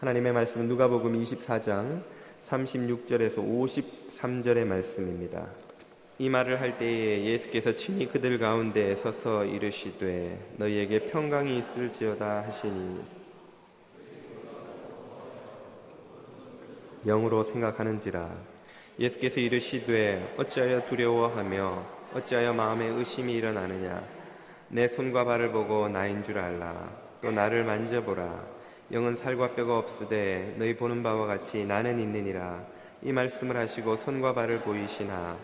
하나님의 말씀은 누가복음 24장 36절에서 53절의 말씀입니다. 이 말을 할 때에 예수께서 친히 그들 가운데 서서 이르시되 너희에게 평강이 있을지어다 하시니 영으로 생각하는지라. 예수께서 이르시되 어찌하여 두려워하며 어찌하여 마음에 의심이 일어나느냐. 내 손과 발을 보고 나인 줄 알라. 또 나를 만져보라. 영은 살과 뼈가 없으되 너희 보는 바와 같이 나는 있느니라. 이 말씀을 하시고 손과 발을 보이시나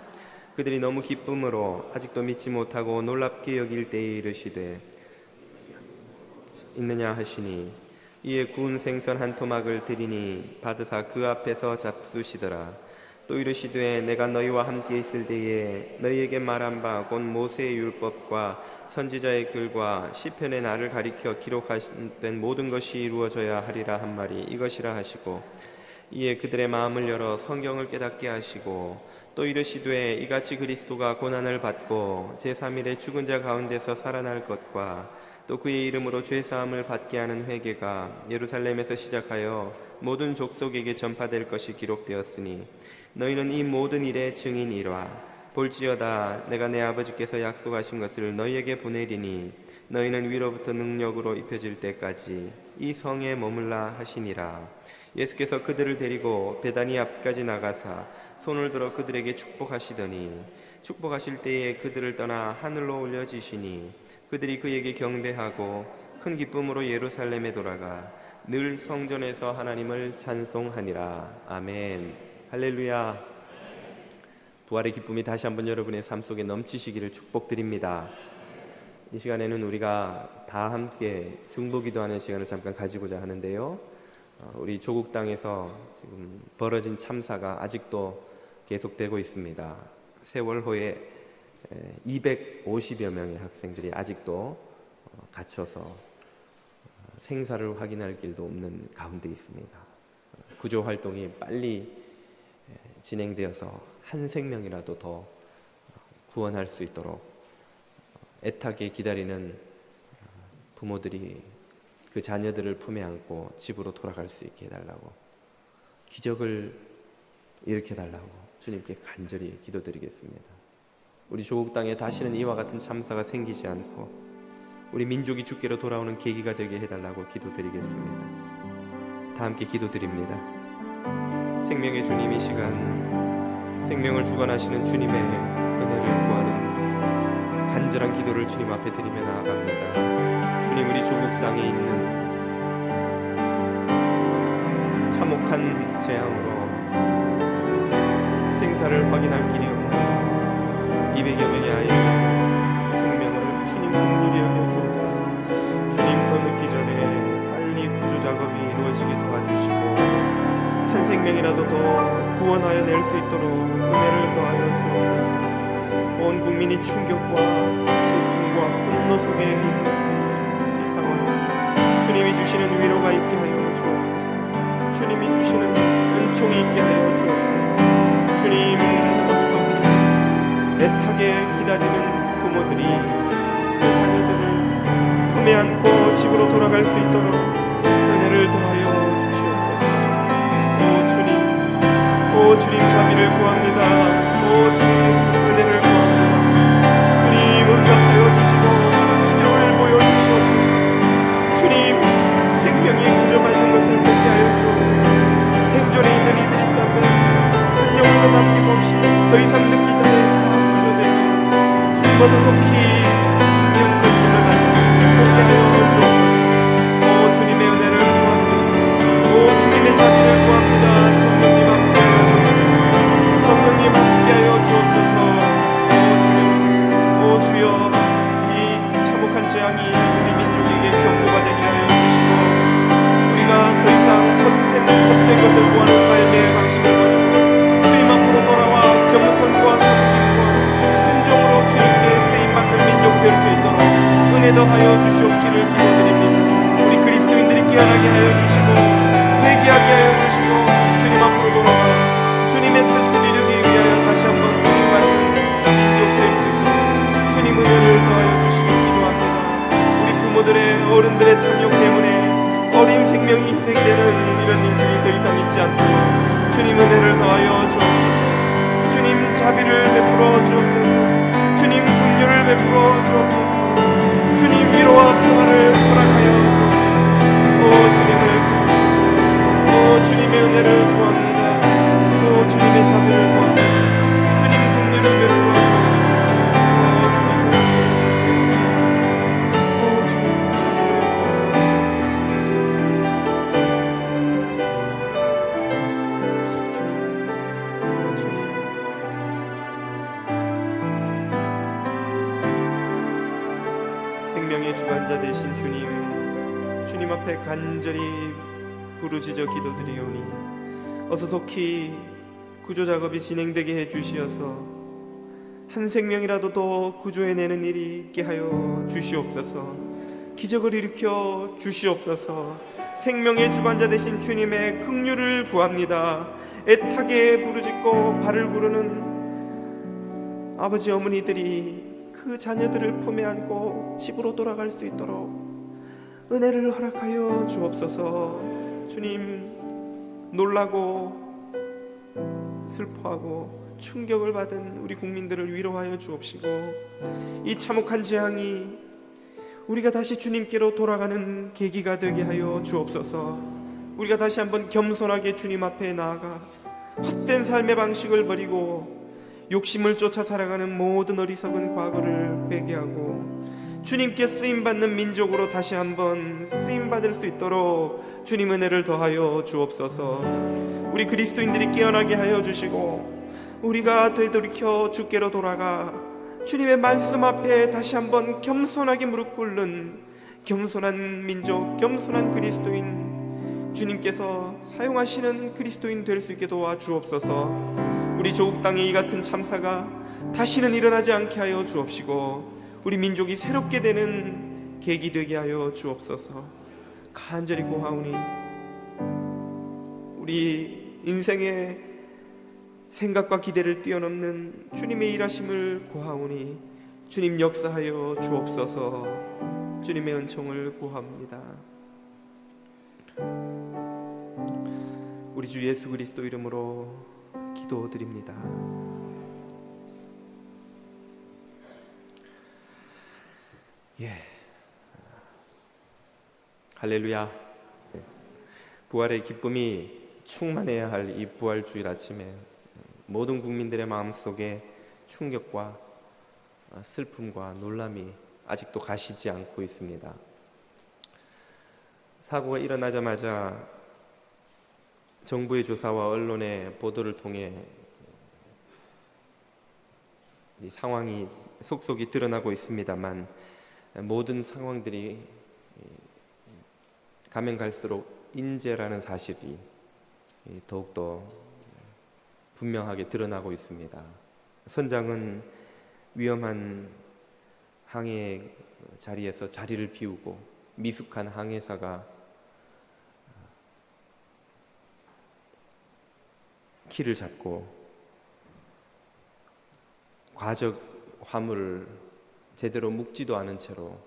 그들이 너무 기쁨으로 아직도 믿지 못하고 놀랍게 여길 때에 이르시되 있느냐 하시니 이에 구운 생선 한 토막을 드리니 받으사 그 앞에서 잡수시더라. 또 이르시되 내가 너희와 함께 있을 때에 너희에게 말한 바 곧 모세의 율법과 선지자의 글과 시편의 나를 가리켜 기록된 모든 것이 이루어져야 하리라 한 말이 이것이라 하시고 이에 그들의 마음을 열어 성경을 깨닫게 하시고 또 이르시되 이같이 그리스도가 고난을 받고 제3일에 죽은 자 가운데서 살아날 것과 또 그의 이름으로 죄사함을 받게 하는 회개가 예루살렘에서 시작하여 모든 족속에게 전파될 것이 기록되었으니 너희는 이 모든 일의 증인이라. 볼지어다 내가 내 아버지께서 약속하신 것을 너희에게 보내리니 너희는 위로부터 능력으로 입혀질 때까지 이 성에 머물라 하시니라. 예수께서 그들을 데리고 베다니 앞까지 나가사 손을 들어 그들에게 축복하시더니 축복하실 때에 그들을 떠나 하늘로 올려지시니 그들이 그에게 경배하고 큰 기쁨으로 예루살렘에 돌아가 늘 성전에서 하나님을 찬송하니라. 아멘. 할렐루야. 부활의 기쁨이 다시 한번 여러분의 삶 속에 넘치시기를 축복드립니다. 이 시간에는 우리가 다 함께 중보기도하는 시간을 잠깐 가지고자 하는데요, 우리 조국 땅에서 지금 벌어진 참사가 아직도 계속되고 있습니다. 세월호에 250여 명의 학생들이 아직도 갇혀서 생사를 확인할 길도 없는 가운데 있습니다. 구조 활동이 빨리 진행되어서 한 생명이라도 더 구원할 수 있도록 애타게 기다리는 부모들이 그 자녀들을 품에 안고 집으로 돌아갈 수 있게 해달라고, 기적을 일으켜달라고 주님께 간절히 기도드리겠습니다. 우리 조국 땅에 다시는 이와 같은 참사가 생기지 않고 우리 민족이 주께로 돌아오는 계기가 되게 해달라고 기도드리겠습니다. 다 함께 기도드립니다. 생명의 주님, 이 시간 생명을 주관하시는 주님의 은혜를 구하는 간절한 기도를 주님 앞에 드리며 나아갑니다. 주님, 우리 조국 땅에 있는 참혹한 재앙으로 생사를 확인할 길이 없는 200여 명의 아이들 생명을 주님 긍휼히 여겨 주옵소서. 주님, 더 늦기 전에 빨리 구조 작업이 이루어지게 도와주시고 한 생명이라도 더 구원하여 낼 수 있도록 은혜를 더하여 주옵소서. 온 국민이 충격과 슬픔과 분노 속에 있는 이 상황에서 주님이 주시는 위로가 있게 하여 주옵소서. 주님이 주시는 은총이 있게 하여 주옵소서. 주님, 어디서 애타게 기다리는 부모들이 그 자녀들을 품에 안고 집으로 돌아갈 수 있도록 은혜를 더하여 오 주님, 자비를 구합니다. 오 주님, 은혜를 구합니다. 주님, 응답하여 주시고 기적을 보여주시옵소서. 주님, 생명이 구조받는 것을 보게 하여 주옵소서. 생존에 있는 이들이 있다면 한 영혼도 남김없이 더 이상 늦기 전에 구조되고 주님, 어서 속히 영건짐을 받는 것을 보게 하여 주옵소서. 오 주님의 은혜를 구합니다. 오 주님의 자비를 구합니다. 성령님 함께하여 주옵소서. 오 주여, 이 참혹한 재앙이 우리 민족에게 경고가 되게 하여 주시고 우리가 더 이상 헛된 것을 구하는 삶의 방식을 버리고 주님 앞으로 돌아와 겸손과 섬김과 순종으로 주님께 쓰임받는 민족 될 수 있도록 은혜 더하여 주시옵기를 기도드립니다. 우리 그리스도인들이 깨어나게 하여 주시고 회개하게 하여 주시고 주님 앞으로 돌아와 주님의 뜻을 이루기 위하여 다시 한번 쓰임받는 민족 될 수 있도록 주님 은혜를 더하여 주시길 기도합니다. 우리 부모들의, 어른들의 탐욕 때문에 어린 생명이 희생되는 이런 하지 않도록 주님 은혜를 더하여 주옵소서. 주님 자비를 베풀어 주옵소서. 주님 긍휼을 베풀어 주옵소서. 주님 위로와 평화를 허락하여 주옵소서. 오 주님을 찬양합니다. 오 주님의 은혜를 구합니다. 오 주님의 자비를 구합니다. 주님 긍휼을 베풀어 주옵소서. 오 주님 오 주님 자비를 생명의 주관자 되신 주님 앞에 간절히 부르짖어 기도드리오니 어서 속히 구조 작업이 진행되게 해주시어서 한 생명이라도 더 구조해내는 일이 있게 하여 주시옵소서. 기적을 일으켜 주시옵소서. 생명의 주관자 되신 주님의 긍휼을 구합니다. 애타게 부르짖고 발을 구르는 아버지 어머니들이 그 자녀들을 품에 안고 집으로 돌아갈 수 있도록 은혜를 허락하여 주옵소서. 주님, 놀라고 슬퍼하고 충격을 받은 우리 국민들을 위로하여 주옵시고 이 참혹한 재앙이 우리가 다시 주님께로 돌아가는 계기가 되게 하여 주옵소서. 우리가 다시 한번 겸손하게 주님 앞에 나아가 헛된 삶의 방식을 버리고 욕심을 쫓아 살아가는 모든 어리석은 과거를 회개하고 주님께 쓰임받는 민족으로 다시 한번 쓰임받을 수 있도록 주님 은혜를 더하여 주옵소서. 우리 그리스도인들이 깨어나게 하여 주시고 우리가 되돌이켜 주께로 돌아가 주님의 말씀 앞에 다시 한번 겸손하게 무릎 꿇는 겸손한 민족, 겸손한 그리스도인, 주님께서 사용하시는 그리스도인 될 수 있게 도와 주옵소서. 우리 조국 땅에 이 같은 참사가 다시는 일어나지 않게 하여 주옵시고 우리 민족이 새롭게 되는 계기 되게 하여 주옵소서. 간절히 고하오니 우리 인생의 생각과 기대를 뛰어넘는 주님의 일하심을 고하오니 주님 역사하여 주옵소서. 주님의 은총을 구합니다. 우리 주 예수 그리스도 이름으로 기도드립니다. 할렐루야. 부활의 기쁨이 충만해야 할 이 부활주일 아침에 모든 국민들의 마음속에 충격과 슬픔과 놀람이 아직도 가시지 않고 있습니다. 사고가 일어나자마자 정부의 조사와 언론의 보도를 통해 이 상황이 속속이 드러나고 있습니다만 모든 상황들이 가면 갈수록 인재라는 사실이 더욱더 분명하게 드러나고 있습니다. 선장은 위험한 항해 자리에서 자리를 비우고 미숙한 항해사가 키를 잡고 과적 화물을 제대로 묶지도 않은 채로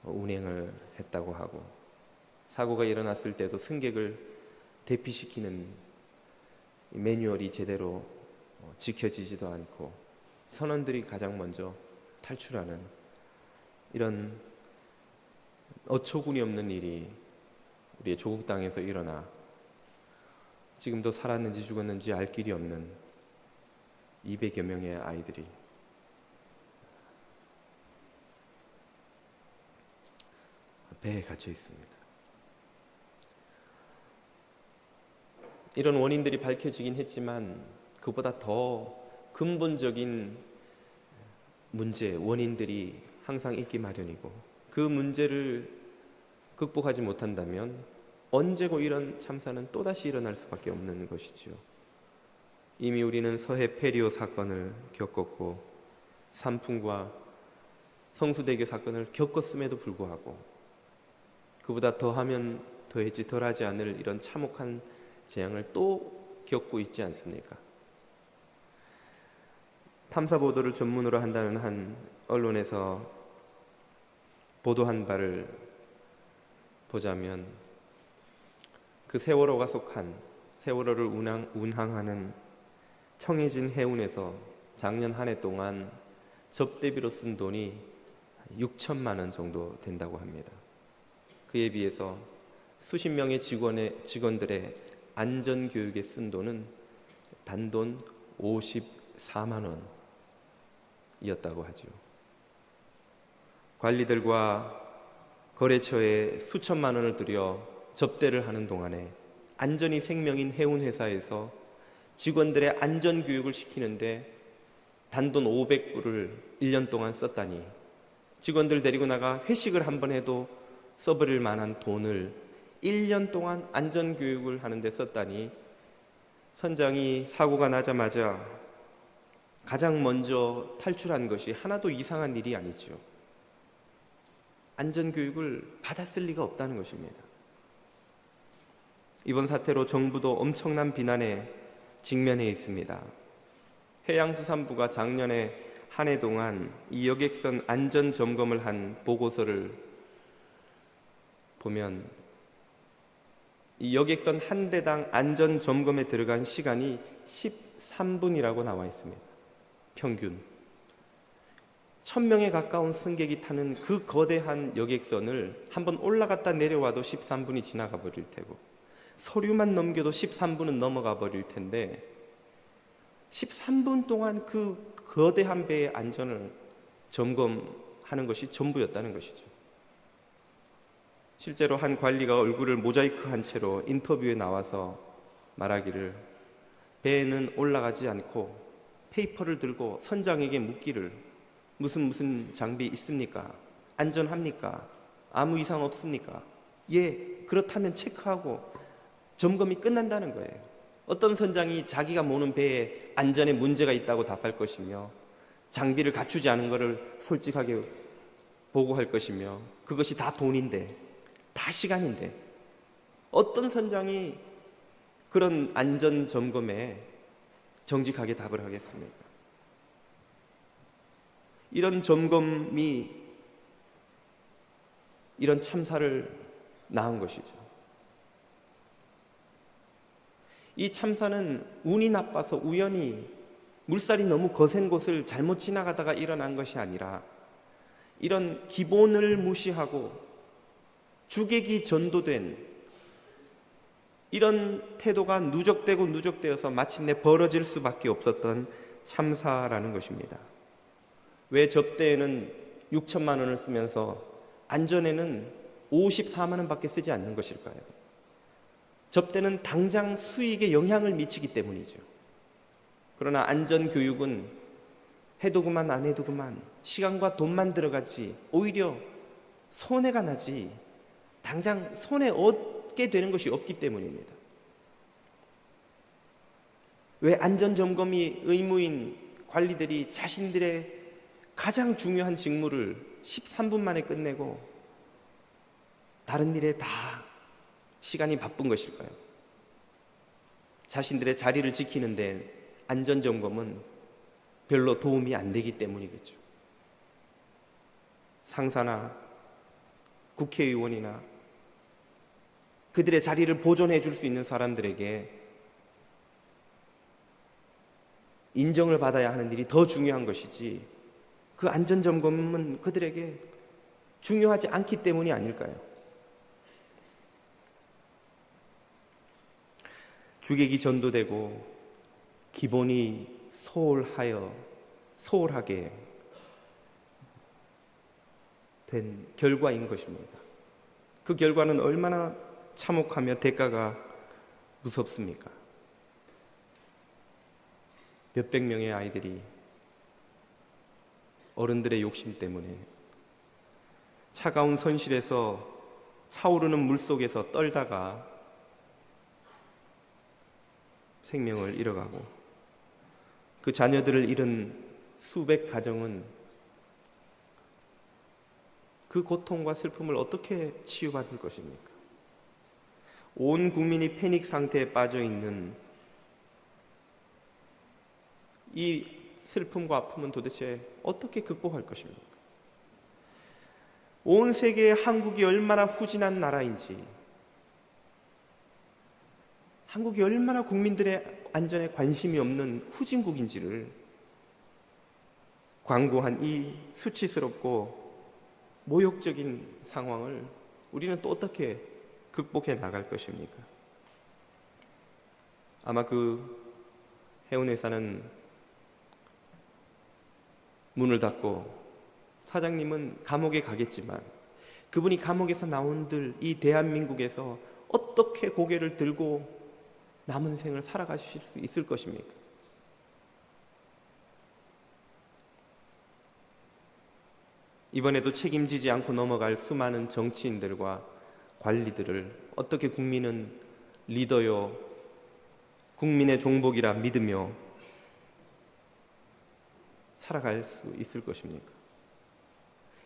운행을 했다고 하고, 사고가 일어났을 때도 승객을 대피시키는 매뉴얼이 제대로 지켜지지도 않고 선원들이 가장 먼저 탈출하는 이런 어처구니 없는 일이 우리의 조국 땅에서 일어나 지금도 살았는지 죽었는지 알 길이 없는 200여 명의 아이들이 배에 갇혀 있습니다. 이런 원인들이 밝혀지긴 했지만 그보다 더 근본적인 문제, 원인들이 항상 있기 마련이고, 그 문제를 극복하지 못한다면 언제고 이런 참사는 또다시 일어날 수밖에 없는 것이죠. 이미 우리는 서해 페리오 사건을 겪었고 삼풍과 성수대교 사건을 겪었음에도 불구하고 그보다 더하면 더했지 덜하지 않을 이런 참혹한 재앙을 또 겪고 있지 않습니까? 탐사 보도를 전문으로 한다는 한 언론에서 보도한 바를 보자면 그 세월호가 속한 세월호를 운항하는 청해진 해운에서 작년 한 해 동안 접대비로 쓴 돈이 6천만 원 정도 된다고 합니다. 그에 비해서 수십 명의 직원들의 안전교육에 쓴 돈은 단돈 54만 원이었다고 하죠. 관리들과 거래처에 수천만 원을 들여 접대를 하는 동안에 안전이 생명인 해운회사에서 직원들의 안전교육을 시키는데 단돈 500불을 1년 동안 썼다니, 직원들 데리고 나가 회식을 한 번 해도 써버릴 만한 돈을 1년 동안 안전교육을 하는데 썼다니, 선장이 사고가 나자마자 가장 먼저 탈출한 것이 하나도 이상한 일이 아니죠. 안전교육을 받았을 리가 없다는 것입니다. 이번 사태로 정부도 엄청난 비난에 직면해 있습니다. 해양수산부가 작년에 한 해 동안 이 여객선 안전점검을 한 보고서를 보면 이 여객선 한 대당 안전점검에 들어간 시간이 13분이라고 나와 있습니다. 평균 1000명에 가까운 승객이 타는 그 거대한 여객선을 한번 올라갔다 내려와도 13분이 지나가 버릴 테고, 서류만 넘겨도 13분은 넘어가 버릴 텐데 13분 동안 그 거대한 배의 안전을 점검하는 것이 전부였다는 것이죠. 실제로 한 관리가 얼굴을 모자이크한 채로 인터뷰에 나와서 말하기를, 배에는 올라가지 않고 페이퍼를 들고 선장에게 묻기를, 무슨 장비 있습니까? 안전합니까? 아무 이상 없습니까? 예, 그렇다면 체크하고 점검이 끝난다는 거예요. 어떤 선장이 자기가 모는 배에 안전에 문제가 있다고 답할 것이며, 장비를 갖추지 않은 것을 솔직하게 보고할 것이며, 그것이 다 돈인데, 다 시간인데, 어떤 선장이 그런 안전 점검에 정직하게 답을 하겠습니까? 이런 점검이 이런 참사를 낳은 것이죠. 이 참사는 운이 나빠서 우연히 물살이 너무 거센 곳을 잘못 지나가다가 일어난 것이 아니라, 이런 기본을 무시하고 주객이 전도된 이런 태도가 누적되어서 마침내 벌어질 수밖에 없었던 참사라는 것입니다. 왜 접대에는 6천만 원을 쓰면서 안전에는 54만 원밖에 쓰지 않는 것일까요? 접대는 당장 수익에 영향을 미치기 때문이죠. 그러나 안전교육은 해도 그만 안 해도 그만, 시간과 돈만 들어가지 오히려 손해가 나지 당장 손해 얻게 되는 것이 없기 때문입니다. 왜 안전점검이 의무인 관리들이 자신들의 가장 중요한 직무를 13분 만에 끝내고 다른 일에 다 시간이 바쁜 것일까요? 자신들의 자리를 지키는데 안전점검은 별로 도움이 안 되기 때문이겠죠. 상사나 국회의원이나 그들의 자리를 보존해 줄 수 있는 사람들에게 인정을 받아야 하는 일이 더 중요한 것이지, 그 안전점검은 그들에게 중요하지 않기 때문이 아닐까요? 주객이 전도되고 기본이 소홀하게 된 결과인 것입니다. 그 결과는 얼마나 참혹하며 대가가 무섭습니까? 몇백 명의 아이들이 어른들의 욕심 때문에 차가운 손실에서 차오르는 물속에서 떨다가 생명을 잃어가고, 그 자녀들을 잃은 수백 가정은 그 고통과 슬픔을 어떻게 치유받을 것입니까? 온 국민이 패닉 상태에 빠져 있는 이 슬픔과 아픔은 도대체 어떻게 극복할 것입니까? 온 세계에 한국이 얼마나 후진한 나라인지, 한국이 얼마나 국민들의 안전에 관심이 없는 후진국인지를 광고한 이 수치스럽고 모욕적인 상황을 우리는 또 어떻게 극복해 나갈 것입니까? 아마 그 해운회사는 문을 닫고 사장님은 감옥에 가겠지만 그분이 감옥에서 나온들 이 대한민국에서 어떻게 고개를 들고 남은 생을 살아가실 수 있을 것입니까? 이번에도 책임지지 않고 넘어갈 수많은 정치인들과 관리들을 어떻게 국민은 리더요, 국민의 종복이라 믿으며 살아갈 수 있을 것입니까?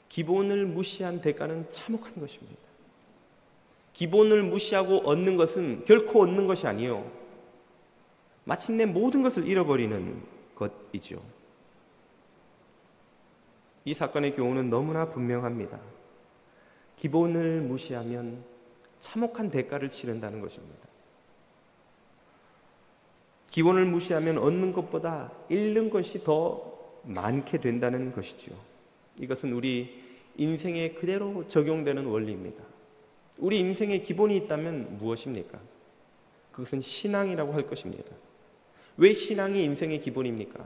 기본을 무시한 대가는 참혹한 것입니다. 기본을 무시하고 얻는 것은 결코 얻는 것이 아니요, 마침내 모든 것을 잃어버리는 것이죠. 이 사건의 교훈은 너무나 분명합니다. 기본을 무시하면 참혹한 대가를 치른다는 것입니다. 기본을 무시하면 얻는 것보다 잃는 것이 더 많게 된다는 것이죠. 이것은 우리 인생에 그대로 적용되는 원리입니다. 우리 인생에 기본이 있다면 무엇입니까? 그것은 신앙이라고 할 것입니다. 왜 신앙이 인생의 기본입니까?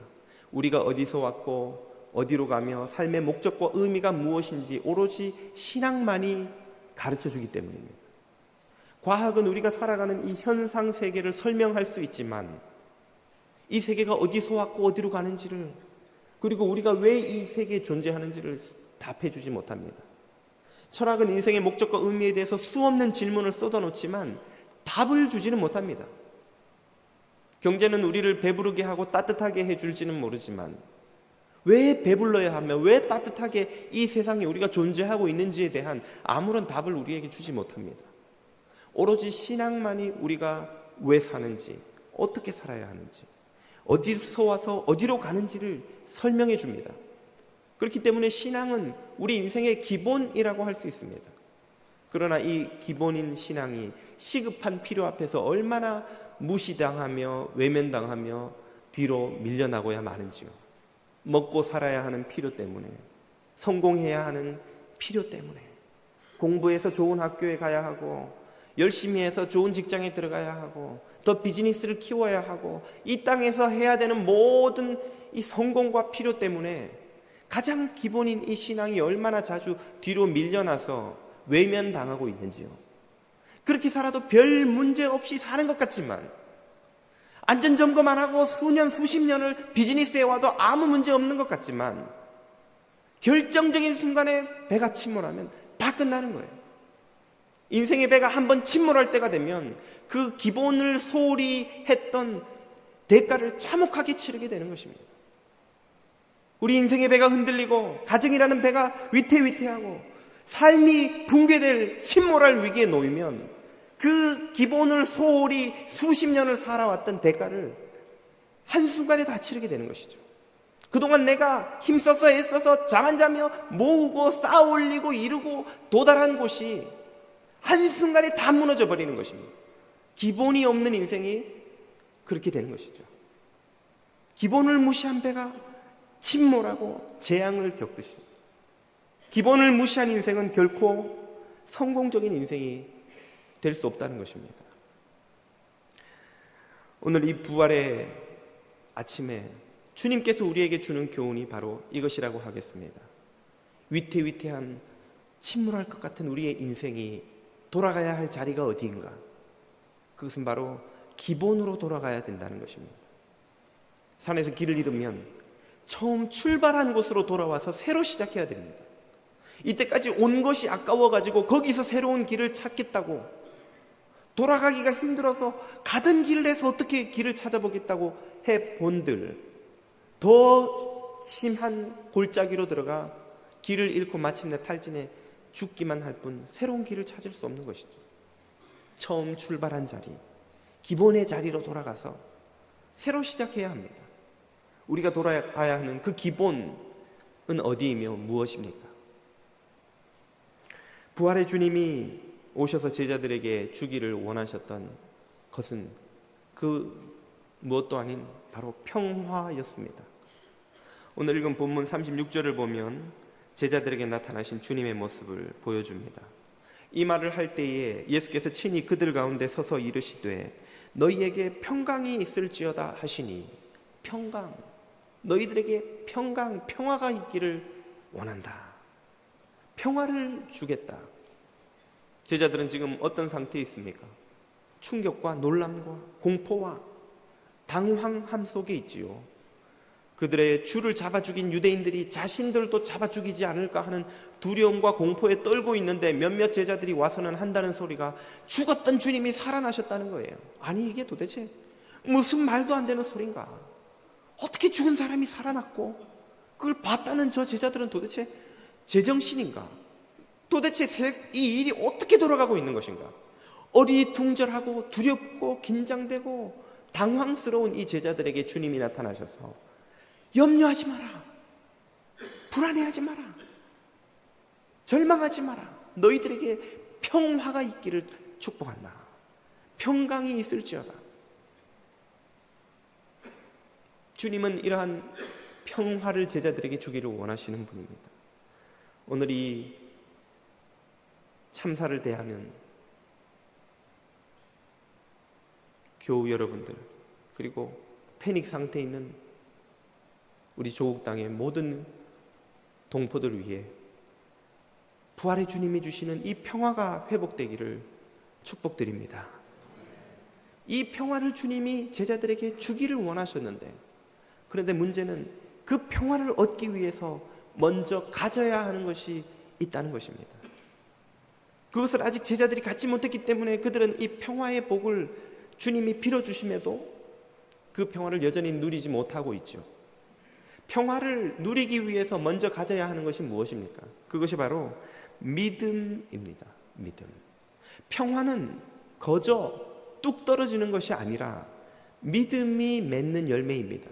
우리가 어디서 왔고 어디로 가며 삶의 목적과 의미가 무엇인지 오로지 신앙만이 가르쳐주기 때문입니다. 과학은 우리가 살아가는 이 현상 세계를 설명할 수 있지만 이 세계가 어디서 왔고 어디로 가는지를, 그리고 우리가 왜 이 세계에 존재하는지를 답해주지 못합니다. 철학은 인생의 목적과 의미에 대해서 수없는 질문을 쏟아놓지만 답을 주지는 못합니다. 경제는 우리를 배부르게 하고 따뜻하게 해줄지는 모르지만 왜 배불러야 하며 왜 따뜻하게 이 세상에 우리가 존재하고 있는지에 대한 아무런 답을 우리에게 주지 못합니다. 오로지 신앙만이 우리가 왜 사는지, 어떻게 살아야 하는지, 어디서 와서 어디로 가는지를 설명해 줍니다. 그렇기 때문에 신앙은 우리 인생의 기본이라고 할 수 있습니다. 그러나 이 기본인 신앙이 시급한 필요 앞에서 얼마나 무시당하며 외면당하며 뒤로 밀려나고야 마는지요. 먹고 살아야 하는 필요 때문에, 성공해야 하는 필요 때문에, 공부해서 좋은 학교에 가야 하고 열심히 해서 좋은 직장에 들어가야 하고 더 비즈니스를 키워야 하고 이 땅에서 해야 되는 모든 이 성공과 필요 때문에 가장 기본인 이 신앙이 얼마나 자주 뒤로 밀려나서 외면당하고 있는지요. 그렇게 살아도 별 문제 없이 사는 것 같지만 안전점검 안 하고 수년 수십 년을 비즈니스에 와도 아무 문제 없는 것 같지만 결정적인 순간에 배가 침몰하면 다 끝나는 거예요. 인생의 배가 한번 침몰할 때가 되면 그 기본을 소홀히 했던 대가를 참혹하게 치르게 되는 것입니다. 우리 인생의 배가 흔들리고 가정이라는 배가 위태위태하고 삶이 붕괴될 침몰할 위기에 놓이면 그 기본을 소홀히 수십 년을 살아왔던 대가를 한순간에 다 치르게 되는 것이죠. 그동안 내가 힘써서 애써서 잠 안 자며 모으고 쌓아 올리고 이루고 도달한 곳이 한순간에 다 무너져 버리는 것입니다. 기본이 없는 인생이 그렇게 되는 것이죠. 기본을 무시한 배가 침몰하고 재앙을 겪듯이 기본을 무시한 인생은 결코 성공적인 인생이 될 수 없다는 것입니다. 오늘 이 부활의 아침에 주님께서 우리에게 주는 교훈이 바로 이것이라고 하겠습니다. 위태위태한 침몰할 것 같은 우리의 인생이 돌아가야 할 자리가 어디인가? 그것은 바로 기본으로 돌아가야 된다는 것입니다. 산에서 길을 잃으면 처음 출발한 곳으로 돌아와서 새로 시작해야 됩니다. 이때까지 온 것이 아까워가지고 거기서 새로운 길을 찾겠다고, 돌아가기가 힘들어서 가던 길에서 어떻게 길을 찾아보겠다고 해본들 더 심한 골짜기로 들어가 길을 잃고 마침내 탈진해 죽기만 할 뿐 새로운 길을 찾을 수 없는 것이죠. 처음 출발한 자리, 기본의 자리로 돌아가서 새로 시작해야 합니다. 우리가 돌아가야 하는 그 기본은 어디이며 무엇입니까? 부활의 주님이 오셔서 제자들에게 주기를 원하셨던 것은 그 무엇도 아닌 바로 평화였습니다. 오늘 읽은 본문 36절을 보면 제자들에게 나타나신 주님의 모습을 보여줍니다. 이 말을 할 때에 예수께서 친히 그들 가운데 서서 이르시되 너희에게 평강이 있을지어다 하시니, 평강, 너희들에게 평강, 평화가 있기를 원한다. 평화를 주겠다. 제자들은 지금 어떤 상태에 있습니까? 충격과 놀람과 공포와 당황함 속에 있지요. 그들의 주를 잡아 죽인 유대인들이 자신들도 잡아 죽이지 않을까 하는 두려움과 공포에 떨고 있는데 몇몇 제자들이 와서는 한다는 소리가 죽었던 주님이 살아나셨다는 거예요. 아니, 이게 도대체 무슨 말도 안 되는 소린가? 어떻게 죽은 사람이 살아났고 그걸 봤다는 저 제자들은 도대체 제정신인가? 도대체 이 일이 어떻게 돌아가고 있는 것인가? 어리둥절하고 두렵고 긴장되고 당황스러운 이 제자들에게 주님이 나타나셔서 염려하지 마라, 불안해하지 마라, 절망하지 마라, 너희들에게 평화가 있기를 축복한다. 평강이 있을지어다. 주님은 이러한 평화를 제자들에게 주기를 원하시는 분입니다. 오늘 이 참사를 대하면 교우 여러분들, 그리고 패닉 상태에 있는 우리 조국 땅의 모든 동포들을 위해 부활의 주님이 주시는 이 평화가 회복되기를 축복드립니다. 이 평화를 주님이 제자들에게 주기를 원하셨는데, 그런데 문제는 그 평화를 얻기 위해서 먼저 가져야 하는 것이 있다는 것입니다. 그것을 아직 제자들이 갖지 못했기 때문에 그들은 이 평화의 복을 주님이 빌어주심에도 그 평화를 여전히 누리지 못하고 있죠. 평화를 누리기 위해서 먼저 가져야 하는 것이 무엇입니까? 그것이 바로 믿음입니다. 믿음. 평화는 거저 뚝 떨어지는 것이 아니라 믿음이 맺는 열매입니다.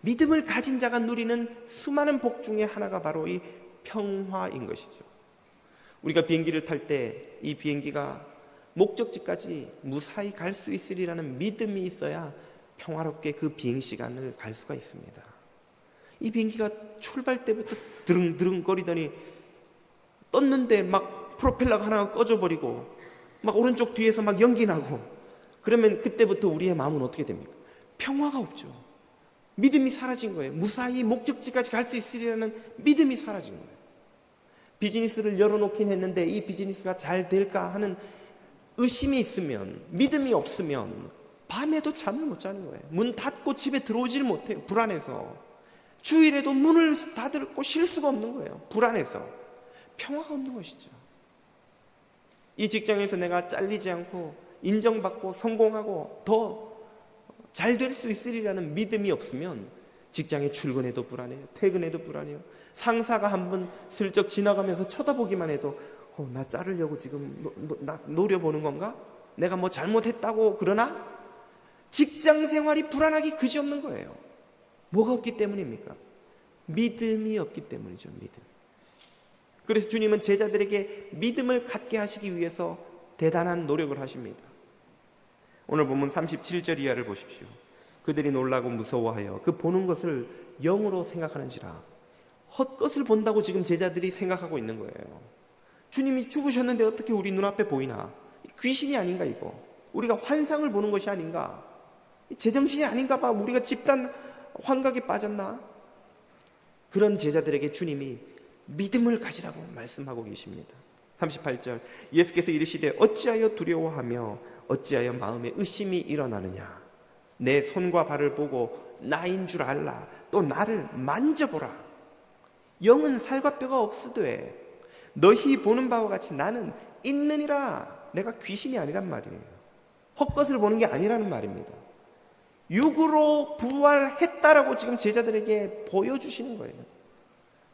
믿음을 가진 자가 누리는 수많은 복 중에 하나가 바로 이 평화인 것이죠. 우리가 비행기를 탈 때 이 비행기가 목적지까지 무사히 갈 수 있으리라는 믿음이 있어야 평화롭게 그 비행 시간을 갈 수가 있습니다. 이 비행기가 출발 때부터 드릉드릉 거리더니 떴는데 막 프로펠러가 하나가 꺼져버리고 막 오른쪽 뒤에서 막 연기 나고, 그러면 그때부터 우리의 마음은 어떻게 됩니까? 평화가 없죠. 믿음이 사라진 거예요. 무사히 목적지까지 갈 수 있으리라는 믿음이 사라진 거예요. 비즈니스를 열어놓긴 했는데 이 비즈니스가 잘 될까 하는 의심이 있으면, 믿음이 없으면 밤에도 잠을 못 자는 거예요. 문 닫고 집에 들어오질 못해요. 불안해서. 주일에도 문을 닫고 쉴 수가 없는 거예요. 불안해서. 평화가 없는 것이죠. 이 직장에서 내가 잘리지 않고 인정받고 성공하고 더 잘 될 수 있으리라는 믿음이 없으면 직장에 출근해도 불안해요. 퇴근해도 불안해요. 상사가 한번 슬쩍 지나가면서 쳐다보기만 해도 나 자르려고 지금 나 노려보는 건가? 내가 뭐 잘못했다고 그러나? 직장 생활이 불안하기 그지없는 거예요. 뭐가 없기 때문입니까? 믿음이 없기 때문이죠. 믿음. 그래서 주님은 제자들에게 믿음을 갖게 하시기 위해서 대단한 노력을 하십니다. 오늘 본문 37절 이하를 보십시오. 그들이 놀라고 무서워하여 그 보는 것을 영으로 생각하는지라. 헛것을 본다고 지금 제자들이 생각하고 있는 거예요. 주님이 죽으셨는데 어떻게 우리 눈앞에 보이나? 귀신이 아닌가 이거? 우리가 환상을 보는 것이 아닌가? 제정신이 아닌가 봐. 우리가 집단 환각에 빠졌나? 그런 제자들에게 주님이 믿음을 가지라고 말씀하고 계십니다. 38절, 예수께서 이르시되 어찌하여 두려워하며 어찌하여 마음에 의심이 일어나느냐? 내 손과 발을 보고 나인 줄 알라. 또 나를 만져보라. 영은 살과 뼈가 없으되 너희 보는 바와 같이 나는 있느니라. 내가 귀신이 아니란 말이에요. 헛것을 보는 게 아니라는 말입니다. 육으로 부활했다라고 지금 제자들에게 보여주시는 거예요.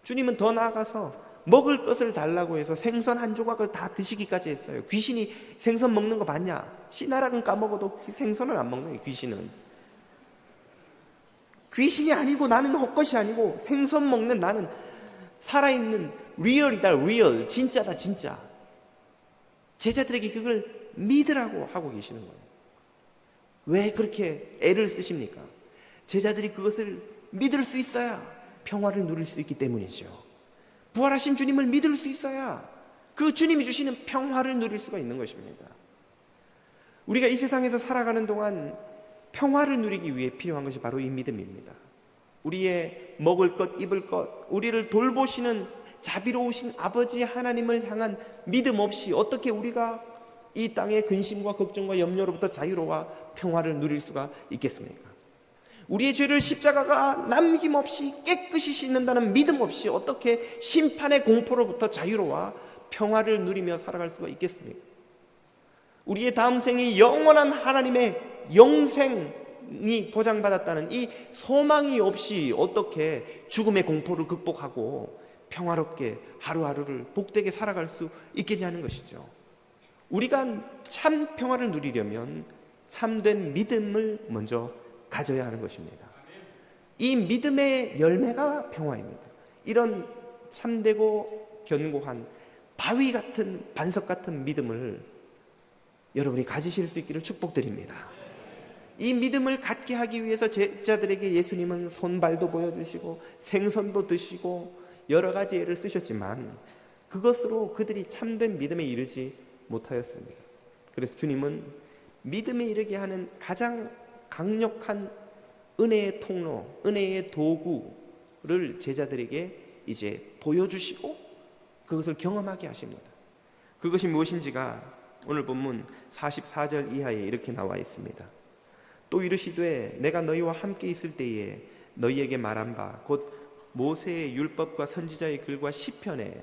주님은 더 나아가서 먹을 것을 달라고 해서 생선 한 조각을 다 드시기까지 했어요. 귀신이 생선 먹는 거 봤냐? 씨나락은 까먹어도 생선을 안 먹는 거예요. 귀신은. 귀신이 아니고 나는 헛것이 아니고 생선 먹는 나는 살아있는 리얼이다. 리얼. 진짜다. 진짜. 제자들에게 그걸 믿으라고 하고 계시는 거예요. 왜 그렇게 애를 쓰십니까? 제자들이 그것을 믿을 수 있어야 평화를 누릴 수 있기 때문이죠. 부활하신 주님을 믿을 수 있어야 그 주님이 주시는 평화를 누릴 수가 있는 것입니다. 우리가 이 세상에서 살아가는 동안 평화를 누리기 위해 필요한 것이 바로 이 믿음입니다. 우리의 먹을 것, 입을 것, 우리를 돌보시는 자비로우신 아버지 하나님을 향한 믿음 없이 어떻게 우리가 이 땅의 근심과 걱정과 염려로부터 자유로워 평화를 누릴 수가 있겠습니까? 우리의 죄를 십자가가 남김없이 깨끗이 씻는다는 믿음 없이 어떻게 심판의 공포로부터 자유로워 평화를 누리며 살아갈 수가 있겠습니까? 우리의 다음 생이 영원한 하나님의 영생이 보장받았다는 이 소망이 없이 어떻게 죽음의 공포를 극복하고 평화롭게 하루하루를 복되게 살아갈 수 있겠냐는 것이죠. 우리가 참 평화를 누리려면 참된 믿음을 먼저 가져야 하는 것입니다. 이 믿음의 열매가 평화입니다. 이런 참되고 견고한 바위 같은 반석 같은 믿음을 여러분이 가지실 수 있기를 축복드립니다. 이 믿음을 갖게 하기 위해서 제자들에게 예수님은 손발도 보여주시고 생선도 드시고 여러 가지 예를 쓰셨지만 그것으로 그들이 참된 믿음에 이르지 못하였습니다. 그래서 주님은 믿음에 이르게 하는 가장 강력한 은혜의 통로, 은혜의 도구를 제자들에게 이제 보여주시고 그것을 경험하게 하십니다. 그것이 무엇인지가 오늘 본문 44절 이하에 이렇게 나와 있습니다. 또 이르시되 내가 너희와 함께 있을 때에 너희에게 말한 바 곧 모세의 율법과 선지자의 글과 시편의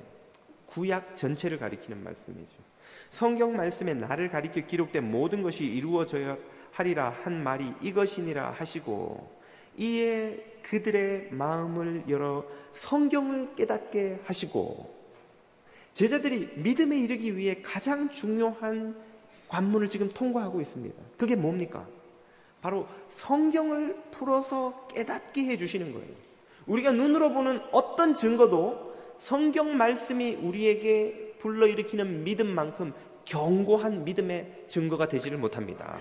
구약 전체를 가리키는 말씀이죠. 성경 말씀에 나를 가리켜 기록된 모든 것이 이루어져야 하리라 한 말이 이것이니라 하시고 이에 그들의 마음을 열어 성경을 깨닫게 하시고 제자들이 믿음에 이르기 위해 가장 중요한 관문을 지금 통과하고 있습니다. 그게 뭡니까? 바로 성경을 풀어서 깨닫게 해주시는 거예요. 우리가 눈으로 보는 어떤 증거도 성경 말씀이 우리에게 불러일으키는 믿음만큼 견고한 믿음의 증거가 되지를 못합니다.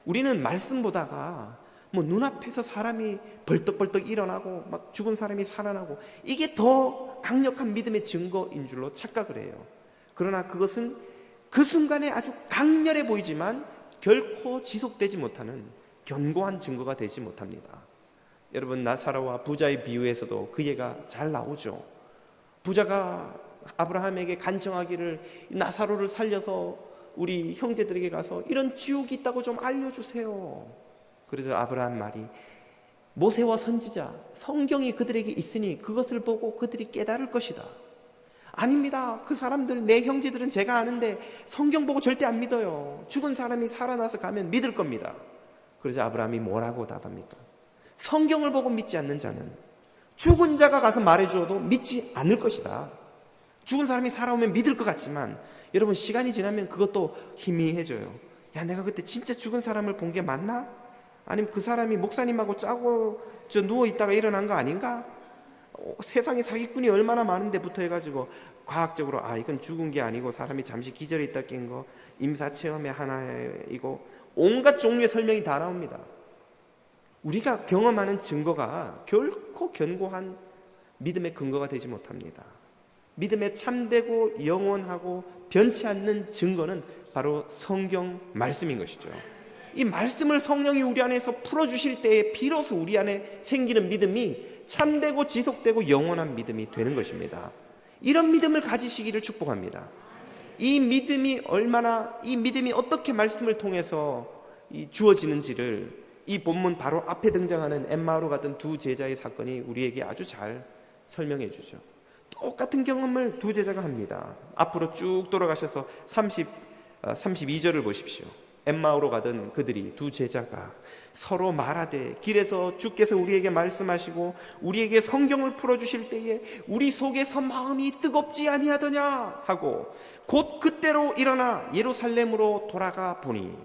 우리는 말씀 보다가 눈앞에서 사람이 벌떡벌떡 일어나고 막 죽은 사람이 살아나고 이게 더 강력한 믿음의 증거인 줄로 착각을 해요. 그러나 그것은 그 순간에 아주 강렬해 보이지만 결코 지속되지 못하는 견고한 증거가 되지 못합니다. 여러분, 나사로와 부자의 비유에서도 그 예가 잘 나오죠. 부자가 아브라함에게 간청하기를 나사로를 살려서 우리 형제들에게 가서 이런 지옥이 있다고 좀 알려주세요. 그래서 아브라함 말이 모세와 선지자 성경이 그들에게 있으니 그것을 보고 그들이 깨달을 것이다. 아닙니다. 그 사람들 내 형제들은 제가 아는데 성경 보고 절대 안 믿어요. 죽은 사람이 살아나서 가면 믿을 겁니다. 그래서 아브라함이 뭐라고 답합니까? 성경을 보고 믿지 않는 자는 죽은 자가 가서 말해주어도 믿지 않을 것이다. 죽은 사람이 살아오면 믿을 것 같지만 여러분 시간이 지나면 그것도 희미해져요. 야, 내가 그때 진짜 죽은 사람을 본 게 맞나? 아니면 그 사람이 목사님하고 짜고 누워있다가 일어난 거 아닌가? 세상에 사기꾼이 얼마나 많은데부터 해가지고 과학적으로 이건 죽은 게 아니고 사람이 잠시 기절해 있다 깬 거 임사체험의 하나이고 온갖 종류의 설명이 다 나옵니다. 우리가 경험하는 증거가 결코 견고한 믿음의 근거가 되지 못합니다. 믿음의 참되고 영원하고 변치 않는 증거는 바로 성경 말씀인 것이죠. 이 말씀을 성령이 우리 안에서 풀어주실 때에 비로소 우리 안에 생기는 믿음이 참되고 지속되고 영원한 믿음이 되는 것입니다. 이런 믿음을 가지시기를 축복합니다. 이 믿음이 어떻게 말씀을 통해서 주어지는지를 이 본문 바로 앞에 등장하는 엠마오로 가던 두 제자의 사건이 우리에게 아주 잘 설명해 주죠. 똑같은 경험을 두 제자가 합니다. 앞으로 쭉 돌아가셔서 32절을 보십시오. 엠마오로 가던 그들이 두 제자가 서로 말하되 길에서 주께서 우리에게 말씀하시고 우리에게 성경을 풀어주실 때에 우리 속에서 마음이 뜨겁지 아니하더냐 하고 곧 그때로 일어나 예루살렘으로 돌아가 보니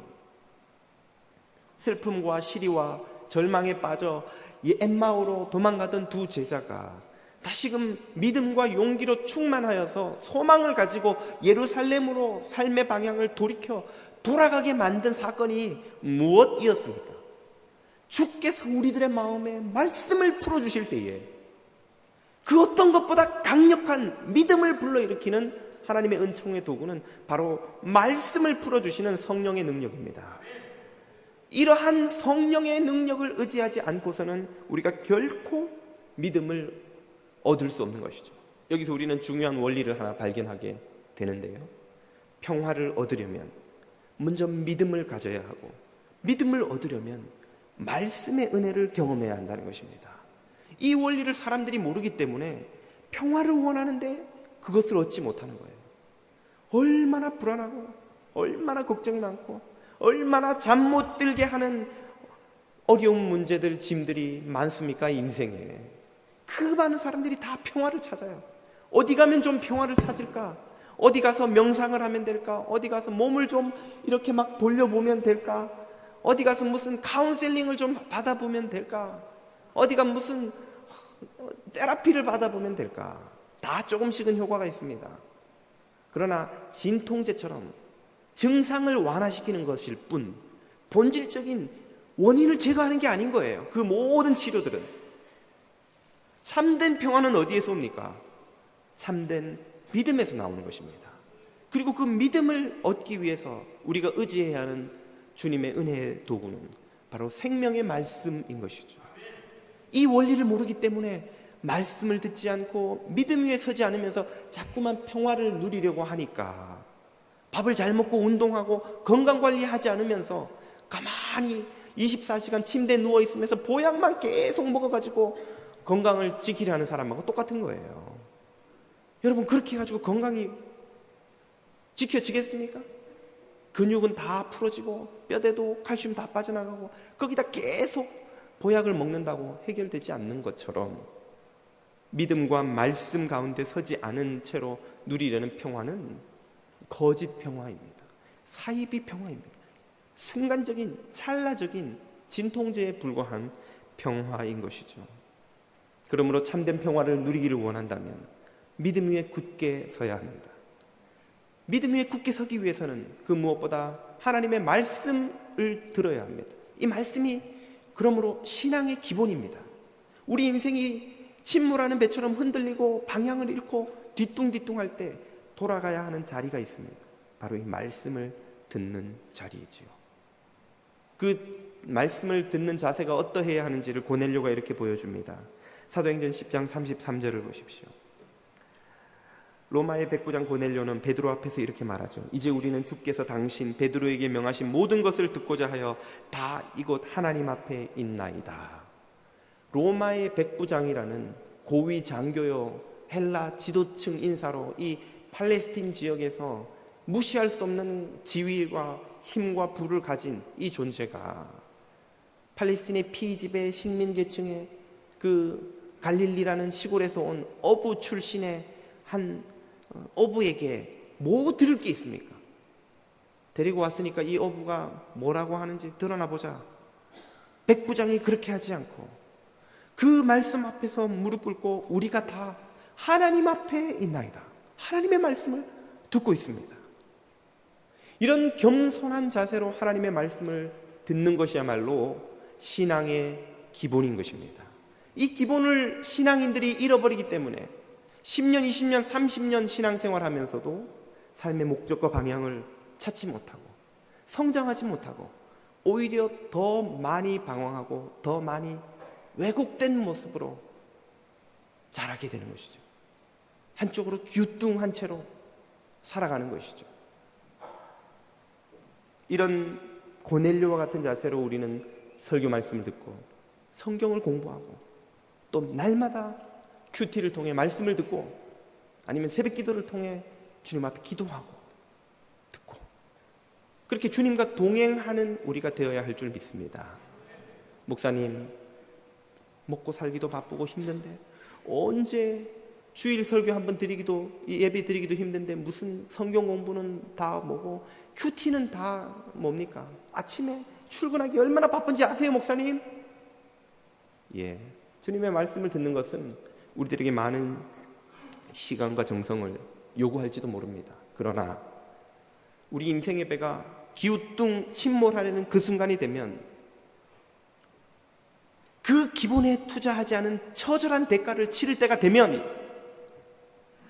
슬픔과 시리와 절망에 빠져 엠마오로 도망가던 두 제자가 다시금 믿음과 용기로 충만하여서 소망을 가지고 예루살렘으로 삶의 방향을 돌이켜 돌아가게 만든 사건이 무엇이었습니까? 주께서 우리들의 마음에 말씀을 풀어주실 때에 그 어떤 것보다 강력한 믿음을 불러일으키는 하나님의 은총의 도구는 바로 말씀을 풀어주시는 성령의 능력입니다. 이러한 성령의 능력을 의지하지 않고서는 우리가 결코 믿음을 얻을 수 없는 것이죠. 여기서 우리는 중요한 원리를 하나 발견하게 되는데요, 평화를 얻으려면 먼저 믿음을 가져야 하고, 믿음을 얻으려면 말씀의 은혜를 경험해야 한다는 것입니다. 이 원리를 사람들이 모르기 때문에 평화를 원하는데 그것을 얻지 못하는 거예요. 얼마나 불안하고 얼마나 걱정이 많고 얼마나 잠 못 들게 하는 어려운 문제들, 짐들이 많습니까? 인생에. 그 많은 사람들이 다 평화를 찾아요. 어디 가면 좀 평화를 찾을까? 어디 가서 명상을 하면 될까? 어디 가서 몸을 좀 이렇게 막 돌려보면 될까? 어디 가서 무슨 카운셀링을 좀 받아보면 될까? 어디가 무슨 테라피를 받아보면 될까? 다 조금씩은 효과가 있습니다. 그러나 진통제처럼 증상을 완화시키는 것일 뿐 본질적인 원인을 제거하는 게 아닌 거예요. 그 모든 치료들은. 참된 평화는 어디에서 옵니까? 참된 믿음에서 나오는 것입니다. 그리고 그 믿음을 얻기 위해서 우리가 의지해야 하는 주님의 은혜의 도구는 바로 생명의 말씀인 것이죠. 이 원리를 모르기 때문에 말씀을 듣지 않고 믿음 위에 서지 않으면서 자꾸만 평화를 누리려고 하니까, 밥을 잘 먹고 운동하고 건강관리하지 않으면서 가만히 24시간 침대에 누워있으면서 보약만 계속 먹어가지고 건강을 지키려 하는 사람하고 똑같은 거예요. 여러분, 그렇게 해가지고 건강이 지켜지겠습니까? 근육은 다 풀어지고 뼈대도 칼슘 다 빠져나가고 거기다 계속 보약을 먹는다고 해결되지 않는 것처럼, 믿음과 말씀 가운데 서지 않은 채로 누리려는 평화는 거짓 평화입니다. 사이비 평화입니다. 순간적인 찰나적인 진통제에 불과한 평화인 것이죠. 그러므로 참된 평화를 누리기를 원한다면 믿음 위에 굳게 서야 합니다. 믿음 위에 굳게 서기 위해서는 그 무엇보다 하나님의 말씀을 들어야 합니다. 이 말씀이 그러므로 신앙의 기본입니다. 우리 인생이 침몰하는 배처럼 흔들리고 방향을 잃고 뒤뚱뒤뚱할 때 돌아가야 하는 자리가 있습니다. 바로 이 말씀을 듣는 자리이지요. 그 말씀을 듣는 자세가 어떠해야 하는지를 고넬료가 이렇게 보여줍니다. 사도행전 10장 33절을 보십시오. 로마의 백부장 고넬료는 베드로 앞에서 이렇게 말하죠. 이제 우리는 주께서 당신 베드로에게 명하신 모든 것을 듣고자 하여 다 이곳 하나님 앞에 있나이다. 로마의 백부장이라는 고위 장교요 헬라 지도층 인사로 이 팔레스틴 지역에서 무시할 수 없는 지위와 힘과 부를 가진 이 존재가 팔레스틴의 피지배 식민계층의 그 갈릴리라는 시골에서 온 어부 출신의 한 어부에게 뭐 들을 게 있습니까? 데리고 왔으니까 이 어부가 뭐라고 하는지 드러나 보자. 백부장이 그렇게 하지 않고 그 말씀 앞에서 무릎 꿇고 우리가 다 하나님 앞에 있나이다. 하나님의 말씀을 듣고 있습니다. 이런 겸손한 자세로 하나님의 말씀을 듣는 것이야말로 신앙의 기본인 것입니다. 이 기본을 신앙인들이 잃어버리기 때문에 10년, 20년, 30년 신앙생활 하면서도 삶의 목적과 방향을 찾지 못하고 성장하지 못하고 오히려 더 많이 방황하고 더 많이 왜곡된 모습으로 자라게 되는 것이죠. 한쪽으로 귀뚱한 채로 살아가는 것이죠. 이런 고넬료와 같은 자세로 우리는 설교 말씀을 듣고 성경을 공부하고 또 날마다 큐티를 통해 말씀을 듣고 아니면 새벽 기도를 통해 주님 앞에 기도하고 듣고 그렇게 주님과 동행하는 우리가 되어야 할 줄 믿습니다. 목사님, 먹고 살기도 바쁘고 힘든데 언제 주일 설교 한번 드리기도 예배 드리기도 힘든데 무슨 성경 공부는 다 뭐고 큐티는 다 뭡니까? 아침에 출근하기 얼마나 바쁜지 아세요, 목사님? 예, 주님의 말씀을 듣는 것은 우리들에게 많은 시간과 정성을 요구할지도 모릅니다. 그러나 우리 인생의 배가 기우뚱 침몰하려는 그 순간이 되면 그 기본에 투자하지 않은 처절한 대가를 치를 때가 되면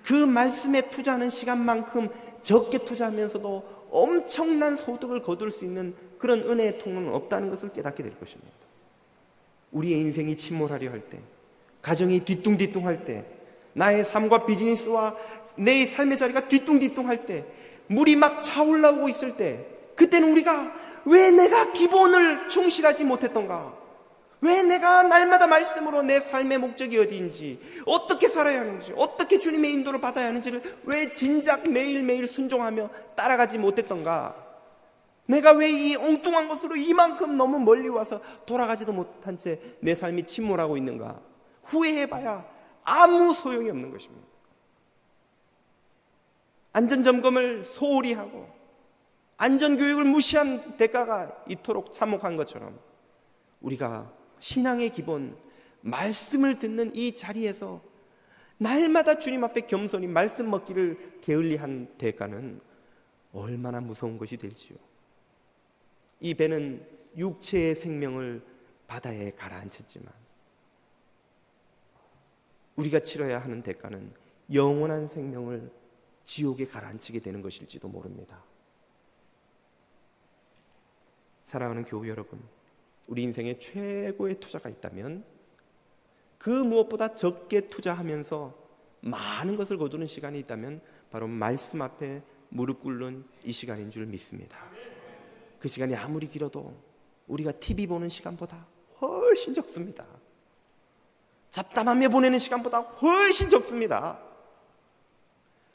그 말씀에 투자하는 시간만큼 적게 투자하면서도 엄청난 소득을 거둘 수 있는 그런 은혜의 통로는 없다는 것을 깨닫게 될 것입니다. 우리의 인생이 침몰하려 할 때, 가정이 뒤뚱뒤뚱할 때, 나의 삶과 비즈니스와 내 삶의 자리가 뒤뚱뒤뚱할 때, 물이 막 차올라오고 있을 때, 그때는 우리가 왜 내가 기본을 충실하지 못했던가? 왜 내가 날마다 말씀으로 내 삶의 목적이 어디인지, 어떻게 살아야 하는지, 어떻게 주님의 인도를 받아야 하는지를 왜 진작 매일매일 순종하며 따라가지 못했던가? 내가 왜 이 엉뚱한 것으로 이만큼 너무 멀리 와서 돌아가지도 못한 채 내 삶이 침몰하고 있는가? 후회해봐야 아무 소용이 없는 것입니다. 안전점검을 소홀히 하고 안전교육을 무시한 대가가 이토록 참혹한 것처럼 우리가 신앙의 기본, 말씀을 듣는 이 자리에서 날마다 주님 앞에 겸손히 말씀 먹기를 게을리한 대가는 얼마나 무서운 것이 될지요. 이 배는 육체의 생명을 바다에 가라앉혔지만 우리가 치러야 하는 대가는 영원한 생명을 지옥에 가라앉히게 되는 것일지도 모릅니다. 사랑하는 교우 여러분, 우리 인생에 최고의 투자가 있다면 그 무엇보다 적게 투자하면서 많은 것을 거두는 시간이 있다면 바로 말씀 앞에 무릎 꿇는 이 시간인 줄 믿습니다. 그 시간이 아무리 길어도 우리가 TV 보는 시간보다 훨씬 적습니다. 잡담하며 보내는 시간보다 훨씬 적습니다.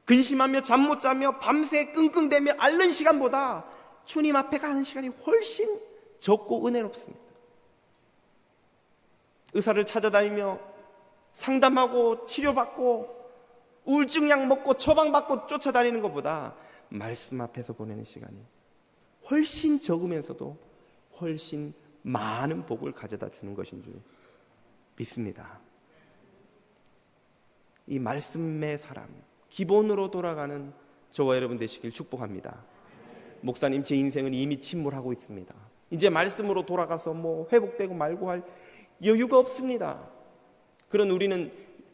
근심하며 잠 못 자며 밤새 끙끙대며 앓는 시간보다 주님 앞에 가는 시간이 훨씬 적고 은혜롭습니다. 의사를 찾아다니며 상담하고 치료받고 우울증 약 먹고 처방받고 쫓아다니는 것보다 말씀 앞에서 보내는 시간이 훨씬 적으면서도 훨씬 많은 복을 가져다 주는 것인 줄 믿습니다. 이 말씀의 사람, 기본으로 돌아가는 저와 여러분 되시길 축복합니다. 목사님, 제 인생은 이미 침몰하고 있습니다. 이제 말씀으로 돌아가서 회복되고 말고 할 여유가 없습니다. 그런 우리는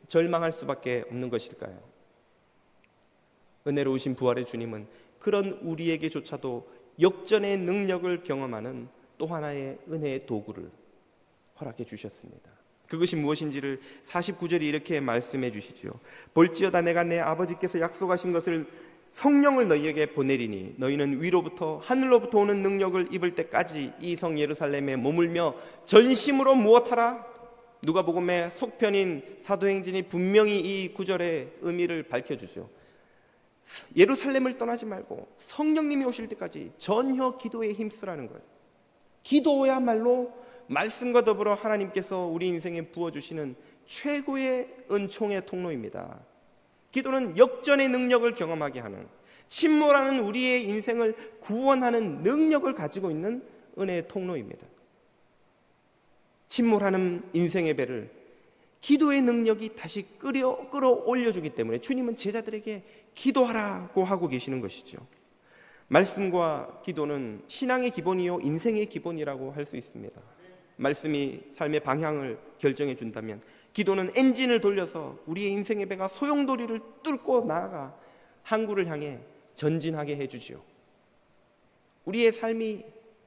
절망할 수밖에 없는 것일까요? 은혜로우신 부활의 주님은 그런 우리에게조차도 역전의 능력을 경험하는 또 하나의 은혜의 도구를 허락해 주셨습니다. 그것이 무엇인지를 49절이 이렇게 말씀해 주시죠. 볼지어다 내가 내 아버지께서 약속하신 것을 성령을 너희에게 보내리니 너희는 위로부터 하늘로부터 오는 능력을 입을 때까지 이 성 예루살렘에 머물며 전심으로 무엇하라? 누가복음의 속편인 사도행전이 분명히 이 구절의 의미를 밝혀주죠. 예루살렘을 떠나지 말고 성령님이 오실 때까지 전혀 기도에 힘쓰라는 거예요. 기도야말로 말씀과 더불어 하나님께서 우리 인생에 부어주시는 최고의 은총의 통로입니다. 기도는 역전의 능력을 경험하게 하는, 침몰하는 우리의 인생을 구원하는 능력을 가지고 있는 은혜의 통로입니다. 침몰하는 인생의 배를 기도의 능력이 다시 끌어올려주기 때문에 주님은 제자들에게 기도하라고 하고 계시는 것이죠. 말씀과 기도는 신앙의 기본이요 인생의 기본이라고 할 수 있습니다. 말씀이 삶의 방향을 결정해 준다면 기도는 엔진을 돌려서 우리의 인생의 배가 소용돌이를 뚫고 나아가 항구를 향해 전진하게 해주지요. 우리의 삶이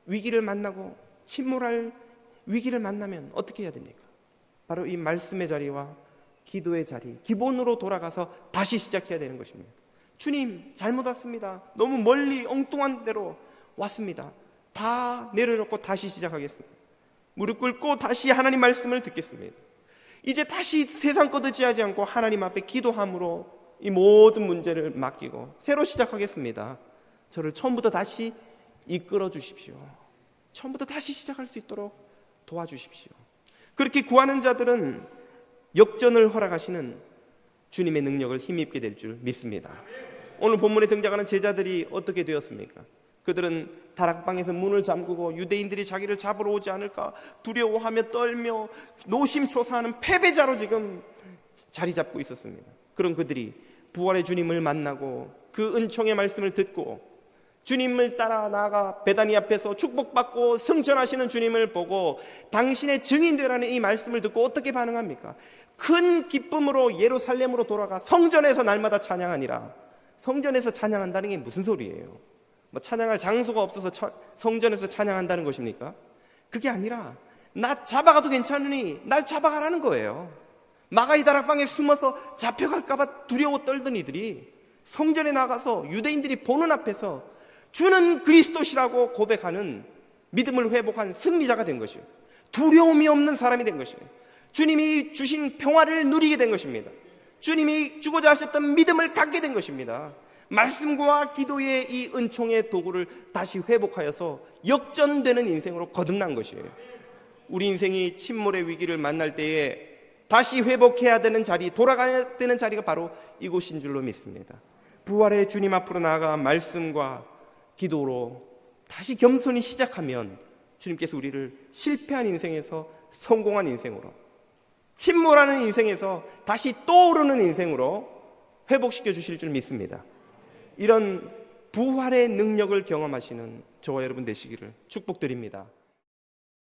위기를 만나고 침몰할 위기를 만나면 어떻게 해야 됩니까? 바로 이 말씀의 자리와 기도의 자리, 기본으로 돌아가서 다시 시작해야 되는 것입니다. 주님, 잘못 왔습니다. 너무 멀리 엉뚱한 데로 왔습니다. 다 내려놓고 다시 시작하겠습니다. 무릎 꿇고 다시 하나님 말씀을 듣겠습니다. 이제 다시 세상 것 의지하지 않고 하나님 앞에 기도함으로 이 모든 문제를 맡기고 새로 시작하겠습니다. 저를 처음부터 다시 이끌어 주십시오. 처음부터 다시 시작할 수 있도록 도와주십시오. 그렇게 구하는 자들은 역전을 허락하시는 주님의 능력을 힘입게 될 줄 믿습니다. 오늘 본문에 등장하는 제자들이 어떻게 되었습니까? 그들은 다락방에서 문을 잠그고 유대인들이 자기를 잡으러 오지 않을까 두려워하며 떨며 노심초사하는 패배자로 지금 자리 잡고 있었습니다. 그런 그들이 부활의 주님을 만나고 그 은총의 말씀을 듣고 주님을 따라 나아가 베다니 앞에서 축복받고 승천하시는 주님을 보고 당신의 증인되라는 이 말씀을 듣고 어떻게 반응합니까? 큰 기쁨으로 예루살렘으로 돌아가 성전에서 날마다 찬양하니라. 성전에서 찬양한다는 게 무슨 소리예요? 뭐 찬양할 장소가 없어서 성전에서 찬양한다는 것입니까? 그게 아니라 나 잡아가도 괜찮으니 날 잡아가라는 거예요. 마가이 다락방에 숨어서 잡혀갈까봐 두려워 떨던 이들이 성전에 나가서 유대인들이 보는 앞에서 주는 그리스도시라고 고백하는 믿음을 회복한 승리자가 된 것이에요. 두려움이 없는 사람이 된 것이에요. 주님이 주신 평화를 누리게 된 것입니다. 주님이 주고자 하셨던 믿음을 갖게 된 것입니다. 말씀과 기도의 이 은총의 도구를 다시 회복하여서 역전되는 인생으로 거듭난 것이에요. 우리 인생이 침몰의 위기를 만날 때에 다시 회복해야 되는 자리, 돌아가야 되는 자리가 바로 이곳인 줄로 믿습니다. 부활의 주님 앞으로 나아가 말씀과 기도로 다시 겸손히 시작하면 주님께서 우리를 실패한 인생에서 성공한 인생으로, 침몰하는 인생에서 다시 떠오르는 인생으로 회복시켜 주실 줄 믿습니다. 이런 부활의 능력을 경험하시는 저와 여러분 되시기를 축복드립니다.